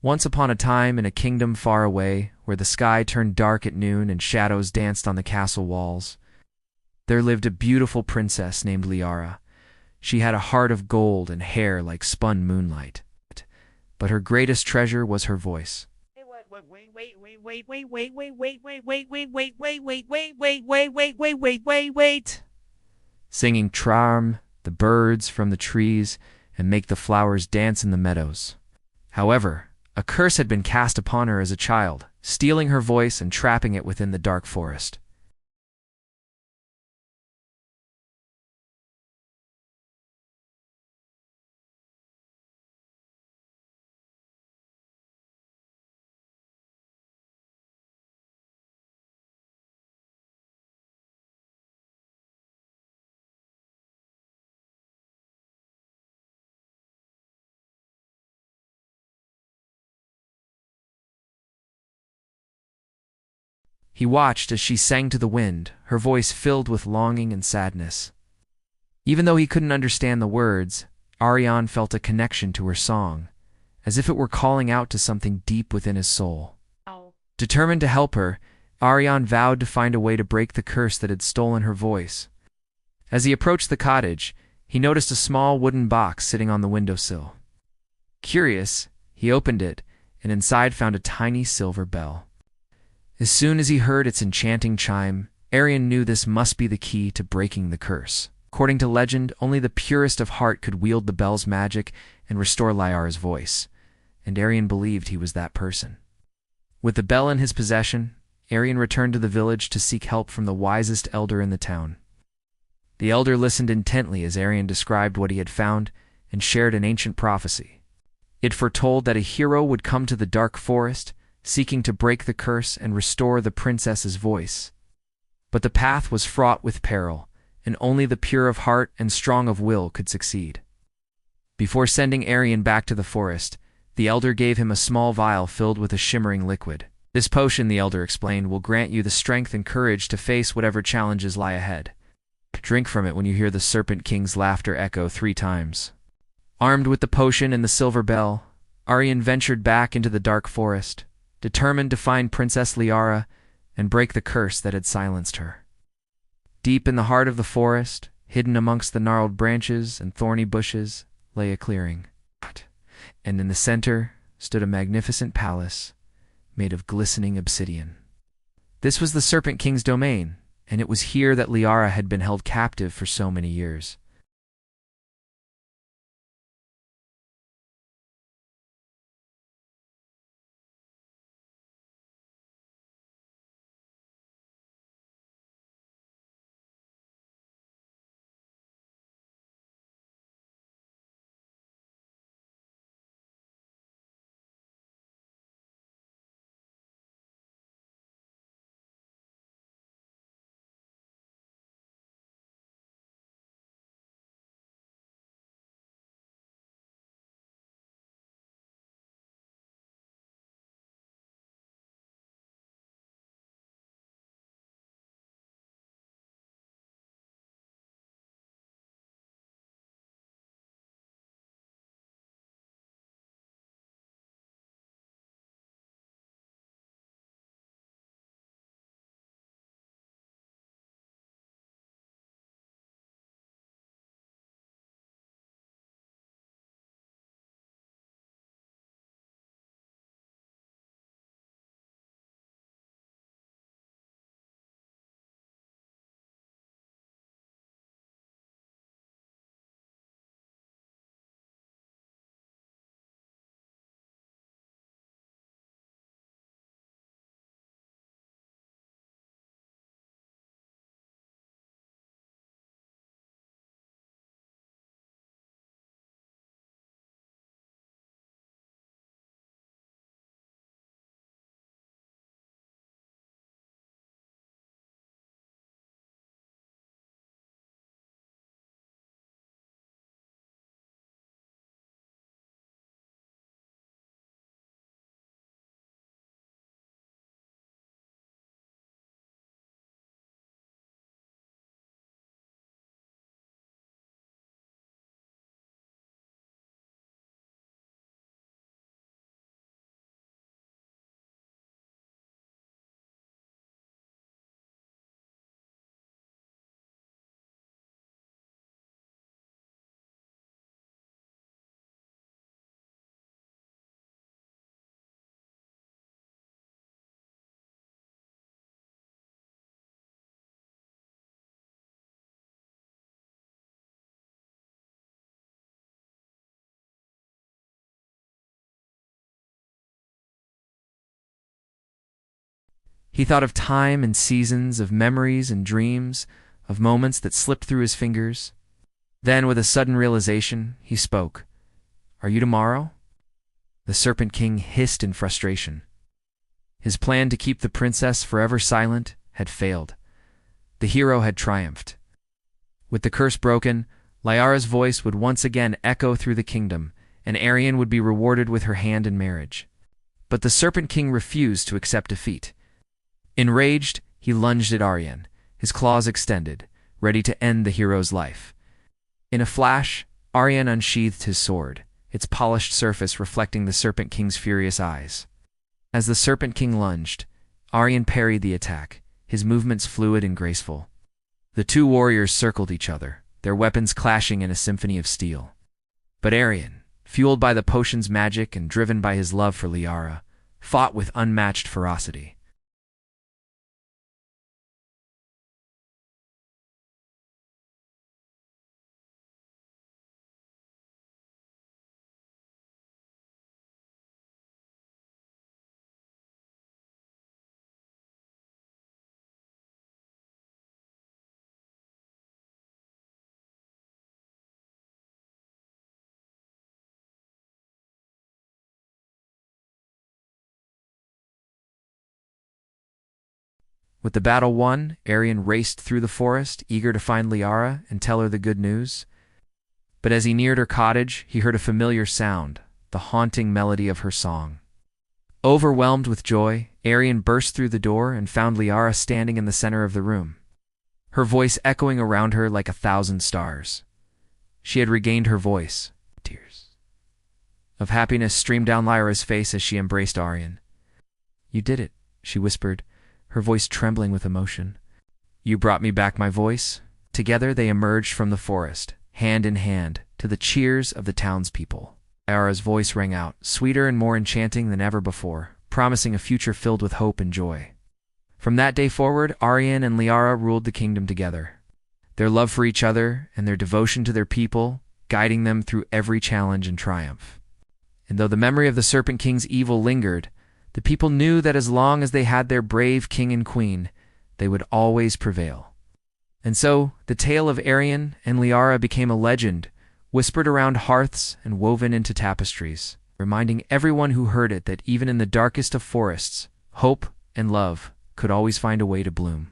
Once upon a time, in a kingdom far away, where the sky turned dark at noon and shadows danced on the castle walls, there lived a beautiful princess named Liara. She had a heart of gold and hair like spun moonlight. But her greatest treasure was her voice. Wait. Singing charm the birds from the trees and make the flowers dance in the meadows. However, a curse had been cast upon her as a child, stealing her voice and trapping it within the dark forest. He watched as she sang to the wind, her voice filled with longing and sadness. Even though he couldn't understand the words, Arian felt a connection to her song, as if it were calling out to something deep within his soul. Determined to help her, Arian vowed to find a way to break the curse that had stolen her voice. As he approached the cottage, he noticed a small wooden box sitting on the windowsill. Curious, he opened it, and inside found a tiny silver bell. As soon as he heard its enchanting chime, Arian knew this must be the key to breaking the curse. According to legend, only the purest of heart could wield the bell's magic and restore Liara's voice, and Arian believed he was that person. With the bell in his possession, Arian returned to the village to seek help from the wisest elder in the town. The elder listened intently as Arian described what he had found and shared an ancient prophecy. It foretold that a hero would come to the dark forest, seeking to break the curse and restore the princess's voice. But the path was fraught with peril, and only the pure of heart and strong of will could succeed. Before sending Arian back to the forest, the elder gave him a small vial filled with a shimmering liquid. This potion, the elder explained, will grant you the strength and courage to face whatever challenges lie ahead. Drink from it when you hear the Serpent King's laughter echo 3 times. Armed with the potion and the silver bell, Arian ventured back into the dark forest, determined to find Princess Liara and break the curse that had silenced her. Deep in the heart of the forest, hidden amongst the gnarled branches and thorny bushes, lay a clearing. And in the center stood a magnificent palace made of glistening obsidian. This was the Serpent King's domain, and it was here that Liara had been held captive for so many years. He thought of time and seasons, of memories and dreams, of moments that slipped through his fingers. Then, with a sudden realization, he spoke. "Are you tomorrow?" The Serpent King hissed in frustration. His plan to keep the princess forever silent had failed. The hero had triumphed. With the curse broken, Liara's voice would once again echo through the kingdom, and Arian would be rewarded with her hand in marriage. But the Serpent King refused to accept defeat. Enraged, he lunged at Arian, his claws extended, ready to end the hero's life. In a flash, Arian unsheathed his sword, its polished surface reflecting the Serpent King's furious eyes. As the Serpent King lunged, Arian parried the attack, his movements fluid and graceful. The two warriors circled each other, their weapons clashing in a symphony of steel. But Arian, fueled by the potion's magic and driven by his love for Liara, fought with unmatched ferocity. With the battle won, Arian raced through the forest, eager to find Liara and tell her the good news. But as he neared her cottage, he heard a familiar sound, the haunting melody of her song. Overwhelmed with joy, Arian burst through the door and found Liara standing in the center of the room, her voice echoing around her like 1,000 stars. She had regained her voice. Tears of happiness streamed down Liara's face as she embraced Arian. "You did it," she whispered, her voice trembling with emotion. "You brought me back my voice." Together they emerged from the forest, hand in hand, to the cheers of the townspeople. Liara's voice rang out, sweeter and more enchanting than ever before, promising a future filled with hope and joy. From that day forward, Arian and Liara ruled the kingdom together, their love for each other and their devotion to their people guiding them through every challenge and triumph. And though the memory of the Serpent King's evil lingered, the people knew that as long as they had their brave king and queen, they would always prevail. And so, the tale of Arian and Liara became a legend, whispered around hearths and woven into tapestries, reminding everyone who heard it that even in the darkest of forests, hope and love could always find a way to bloom.